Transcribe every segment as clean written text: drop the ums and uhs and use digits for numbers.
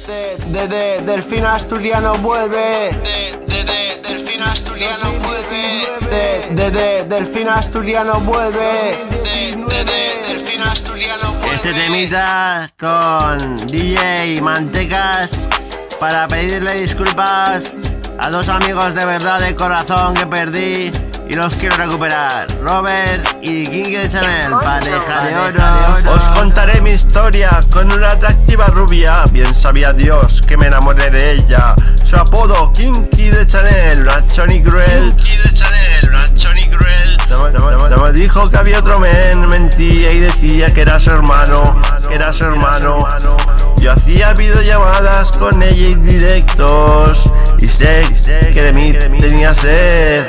Delfín Asturiano vuelve. Delfín Asturiano vuelve. Delfín Asturiano vuelve. Delfín Asturiano vuelve. Este temita con DJ Mantecas para pedirle disculpas a dos amigos de verdad de corazón que perdí y los quiero recuperar, Robert y Kinky de Chanel, pareja de oro. Os contaré mi historia con una atractiva rubia. Bien sabía Dios que me enamoré de ella. Su apodo, Kinky de Chanel, una choni cruel. Kinky de Chanel, una choni cruel. No me dijo que había otro men, mentía y decía que era su hermano, Yo hacía videollamadas con ella y directos, y sé que de mí tenía sed,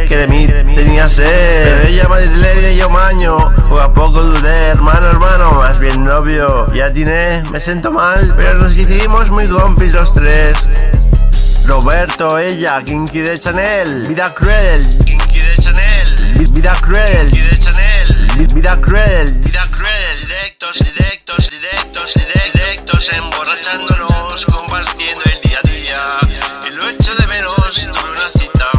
que de mí tenía sed. Pero ella madrileña y yo maño, poco a poco dudé, hermano, más bien novio. Y atiné, me siento mal, pero nos hicimos muy compis los tres. Roberto, ella, Kinky de Chanel, vida cruel, Kinky de Chanel, vida cruel, Kinky de Chanel, vida cruel, directos, emborrachándonos, compartiendo el día a día. Y lo echo de menos, tuve una cita,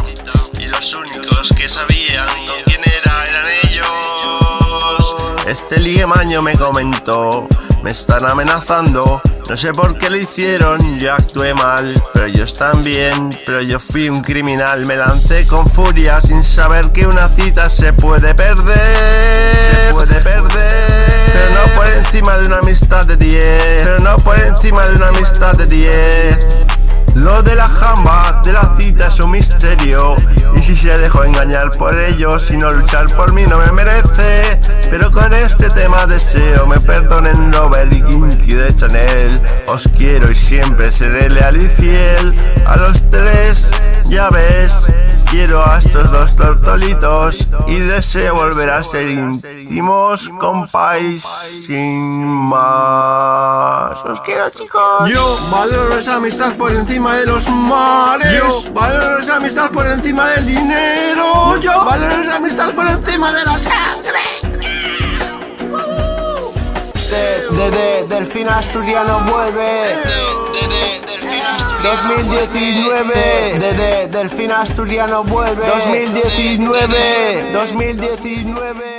y los únicos que sabían con quién eran ellos. Este liguemaño me comentó, me están amenazando. No sé por qué lo hicieron, yo actué mal, pero ellos también. Pero yo fui un criminal, me lancé con furia sin saber que una cita se puede perder. Pero no por encima de una amistad de 10. Lo de la jamba, de la cita es un misterio. Y si se dejó engañar por ellos y no luchar por mí no me merece. Pero con este tema deseo me perdonen Robert y Kinky de Chanel. Os quiero y siempre seré leal y fiel a los tres, ya ves. Quiero a estos dos tortolitos y deseo volver a ser íntimos, compáis, sin más. Os quiero, chicos. Yo valoro esa amistad por encima de los mares. Yo valoro esa amistad por encima del dinero. Yo valoro esa amistad por encima de la sangre. Delfín Asturiano vuelve. Delfín Asturiano 2019. Delfín Asturiano vuelve. 2019.